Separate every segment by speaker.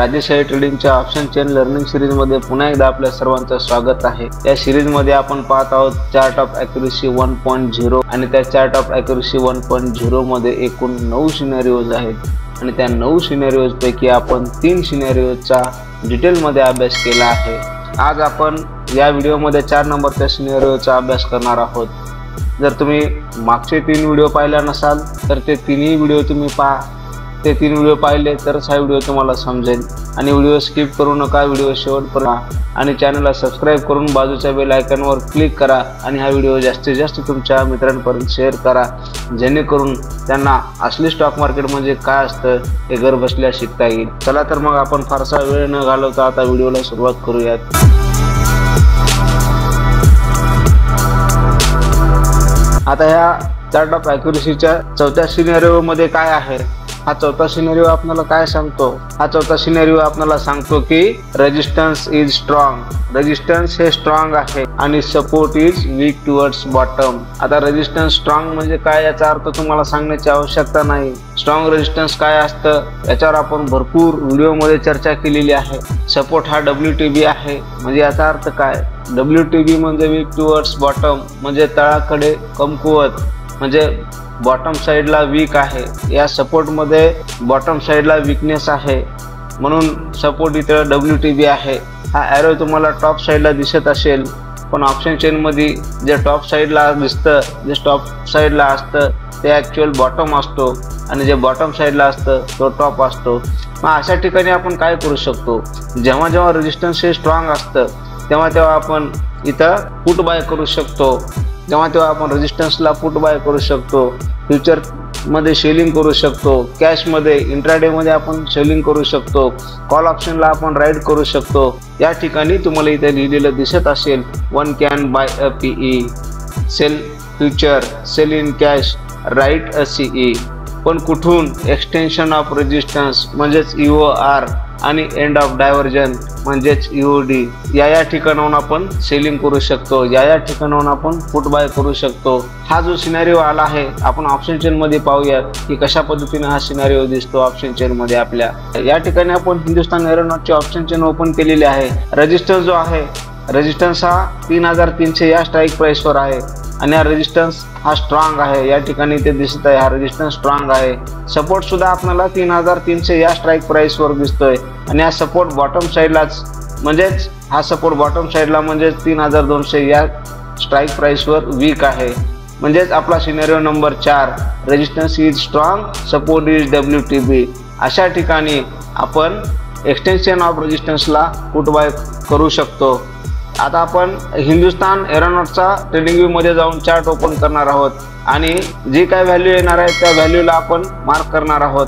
Speaker 1: राजेशाही ट्रेडिंगच्या option chain learning series मध्ये पुन्हा एकदा आपल्या सर्वांचं स्वागत आहे। या सिरीज मध्ये आपण पाहत आहोत चार्ट ऑफ ॲक्युरसी 1.0 आणि त्या चार्ट ऑफ ॲक्युरसी 1.0 मध्ये एकूण 9 सिनेरिओज आहेत आणि त्या 9 सिनेरिओज पैकी आपण 3 सिनेरिओचा डिटेल मध्ये अभ्यास केला आहे। आज आपण या व्हिडिओ मध्ये 4 नंबरच्या सिनेरिओचा अभ्यास करणार आहोत। जर तुम्ही मागचे 3 व्हिडिओ पाहिला नसाल तर ते तिन्ही व्हिडिओ तुम्ही पहा। ते 3 व्हिडिओ पाहिले तरच हा व्हिडिओ तुम्हाला समजेल आणि व्हिडिओ स्किप करू नका, व्हिडिओ शेवटपर्यंत आणि चॅनलला सबस्क्राइब करून बाजूच्या बेल आयकॉनवर क्लिक करा आणि हा व्हिडिओ जास्तीत जास्त तुमच्या मित्रांपर्यंत शेअर करा, जेणेकरून त्यांना असली स्टॉक मार्केट म्हणजे काय असतं हे घर बसल्या शिकता येईल। चला तर मग आपण फारसा वेळ न घालवता आता व्हिडिओला सुरुवात करूयात। आता ह्या चार्ट ऑफ ॲक्युरसीच्या चौथ्या सिनेरिओ मध्ये काय आहे, हा चौथा सिनेरिओ आपल्याला काय सांगतो? हा चौथा सिनेरिओ आपल्याला सांगतो की रेजिस्टन्स इज स्ट्रॉंग। रेजिस्टन्स हे स्ट्रॉंग आहे आणि support is weak towards bottom. आता रेजिस्टन्स स्ट्रॉंग म्हणजे काय याचा अर्थ तुम्हाला सांगण्याची आवश्यकता नाही। स्ट्रॉंग रेजिस्टन्स काय असतं याच्यावर आपण भरपूर व्हिडिओ मध्ये चर्चा केलेली आहे। सपोर्ट हा WTB आहे, म्हणजे याचा अर्थ काय? WTB म्हणजे वीक टुवर्ड्स बॉटम, म्हणजे तळाकडे कमकुवत, म्हणजे बॉटम साइडला वीक आहे। या सपोर्ट मध्ये बॉटम साइडला वीकनेस आहे, म्हणून सपोर्ट इथे WTB आहे। हा ॲरो तुम्हाला टॉप साइडला दिसत असेल, पण ऑप्शन चेन मध्ये जे टॉप साइडला दिसतं, जे टॉप साइडला असतं ते ॲक्च्युअल बॉटम असतो आणि जे बॉटम साइडला असतं तो टॉप असतो। मग अशा ठिकाणी आपण काय करू शकतो? जेव्हा जेव्हा रेजिस्टन्स हे स्ट्रॉंग असतं तेव्हा आपण इथं पुट बाय करू शकतो। तेव्हा आपण रेजिस्टन्सला पुट बाय करू शकतो, फ्युचर मध्ये सेलिंग करू शकतो, कॅश मध्ये इंट्राडे मध्ये आपण सेलिंग करू शकतो, कॉल ऑप्शनला आपण राईड करू शकतो। या ठिकाणी तुम्हाला इथे लिहिलेलं दिसत असेल, one can buy a PE, sell future, sell in cash, write a CE। पण कुठून? एक्सटेन्शन ऑफ रेजिस्टन्स म्हणजेच EOR आणि एंड ऑफ डायव्हर्जन म्हणजेच EOD या ठिकाणाहून आपण सेलिंग करू शकतो, या ठिकाणाहून आपण पुट बाय करू शकतो। हा जो सिनेरिओ आला आहे आपण ऑप्शन चेन मध्ये पाहूयात की कशा पद्धतीने हा सिनेरिओ दिसतो ऑप्शन चेन मध्ये आपल्या। या ठिकाणी आपण हिंदुस्तान एरोनॉटची ऑप्शन चेन ओपन केलेली आहे। रेजिस्टन्स जो आहे, रेजिस्टन्स हा 3300 या स्ट्राईक प्राइसवर आहे आणि हा रेजिस्टन्स हा स्ट्रॉंग आहे। या ठिकाणी ते दिसत आहे, हा रेजिस्टन्स स्ट्रॉंग आहे। सपोर्ट सुद्धा आपल्याला 3300 या स्ट्राईक प्राइसवर दिसतोय आणि हा सपोर्ट बॉटम साइडलाच, म्हणजेच हा सपोर्ट बॉटम साइडला म्हणजे 3200 या स्ट्राईक प्राइसवर वीक आहे। म्हणजेच आपला scenario number 4, resistance is strong, support is WTB। अशा ठिकाणी आपण एक्सटेन्शन ऑफ रेजिस्टन्सला पुट बाय करू शकतो। आता आपण हिंदुस्तान एरोनॉटचा ट्रेडिंग व्यू मध्ये जाऊन चार्ट ओपन करणार आहोत आणि जी काय व्हॅल्यू येणार आहे त्या व्हॅल्यूला आपण मार्क करणार आहोत।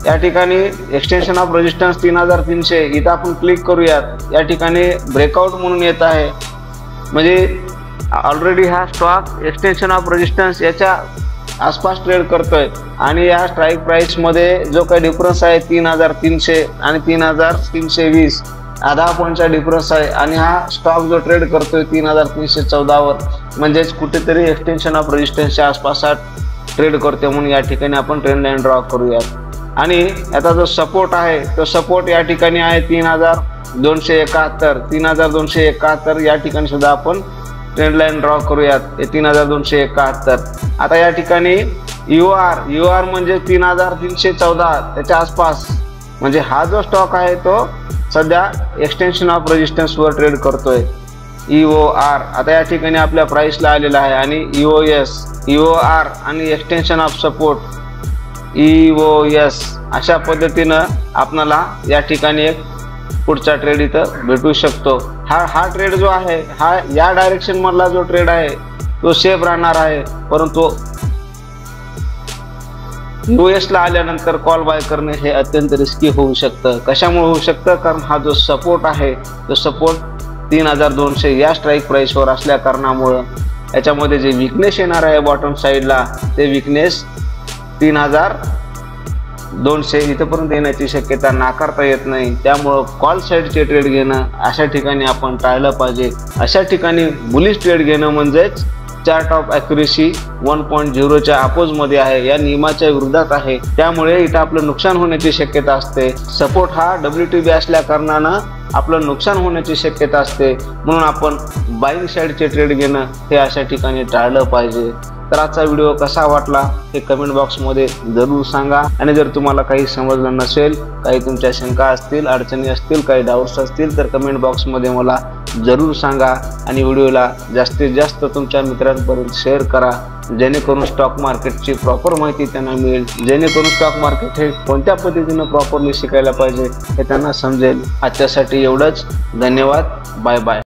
Speaker 1: या ठिकाणी एक्सटेन्शन ऑफ रेजिस्टन्स 3300 इथं आपण क्लिक करूयात। या ठिकाणी ब्रेकआउट म्हणून येत आहे, म्हणजे ऑलरेडी हा स्टॉक एक्सटेन्शन ऑफ रेजिस्टन्स याच्या आसपास ट्रेड करतोय आणि या स्ट्राईक प्राइस मध्ये जो काही डिफरन्स आहे 3300 आणि 3320 10 पॉईंटचा डिफरन्स आहे आणि हा स्टॉक जो ट्रेड करतोय 3314 वर, म्हणजेच कुठेतरी एक्सटेन्शन ऑफ रेजिस्टन्सच्या आसपास ट्रेड करतोय। म्हणून या ठिकाणी आपण ट्रेंड लाईन ड्रॉ करूयात आणि याचा जो सपोर्ट आहे तो सपोर्ट या ठिकाणी आहे 3271। 3271 या ठिकाणी सुद्धा आपण ट्रेंड लाईन ड्रॉ करूयात, 3271। आता या ठिकाणी EOR म्हणजे 3314 त्याच्या आसपास, म्हणजे हा जो स्टॉक आहे तो सध्या एक्सटेन्शन ऑफ रेजिस्टन्स वर ट्रेड करतोय, EOR। आता या ठिकाणी आपल्या प्राइसला आलेला आहे आणि EOR आणि एक्सटेन्शन ऑफ सपोर्ट EOS अशा पद्धतीनं आपल्याला या ठिकाणी एक पुढचा ट्रेड इथं भेटू शकतो। हा ट्रेड जो आहे हा या डायरेक्शन मधला जो ट्रेड आहे तो सेफ राहणार आहे, परंतु US ला आल्यानंतर कॉल बाय करणे हे अत्यंत रिस्की होऊ शकतं। कशामुळे होऊ शकतं? कारण हा जो सपोर्ट आहे तो सपोर्ट 3200 या स्ट्राईक प्राइसवर असल्या कारणामुळे याच्यामध्ये जे विकनेस येणार आहे बॉटम साइडला ते विकनेस 3200 इथपर्यंत येण्याची शक्यता नाकारता येत नाही। त्यामुळे कॉल साइडचे ट्रेड घेणं अशा ठिकाणी आपण टाळलं पाहिजे। अशा ठिकाणी बुलिश ट्रेड घेणं म्हणजेच चार्ट ऑफ ॲक्युरेसी 1.0च्या अपोज मध्ये आहे, या नियमाच्या विरोधात आहे, त्यामुळे इथं आपलं नुकसान होण्याची शक्यता असते. सपोर्ट हा WTB असल्या कारणानं आपलं नुकसान होण्याची शक्यता असते, म्हणून आपण बाईंग साईडचे ट्रेड घेणं हे अशा ठिकाणी टाळलं पाहिजे. तर आजचा व्हिडिओ कसा वाटला हे कमेंट बॉक्समध्ये जरूर सांगा. आणि जर तुम्हाला काही समजलं नसेल, काही तुमच्या शंका असतील, अडचणी असतील, काही डाऊट्स असतील तर कमेंट बॉक्समध्ये मला जरूर सांगा. आणि व्हिडिओला जास्तीत जास्त तुमच्या मित्रांपर्यंत शेअर करा, जेणेकरून स्टॉक मार्केटची प्रॉपर माहिती त्यांना मिळेल, जेणेकरून स्टॉक मार्केट हे कोणत्या पद्धतीनं प्रॉपरली शिकायला पाहिजे हे त्यांना समजेल. आजच्यासाठी एवढंच. धन्यवाद. Bye bye.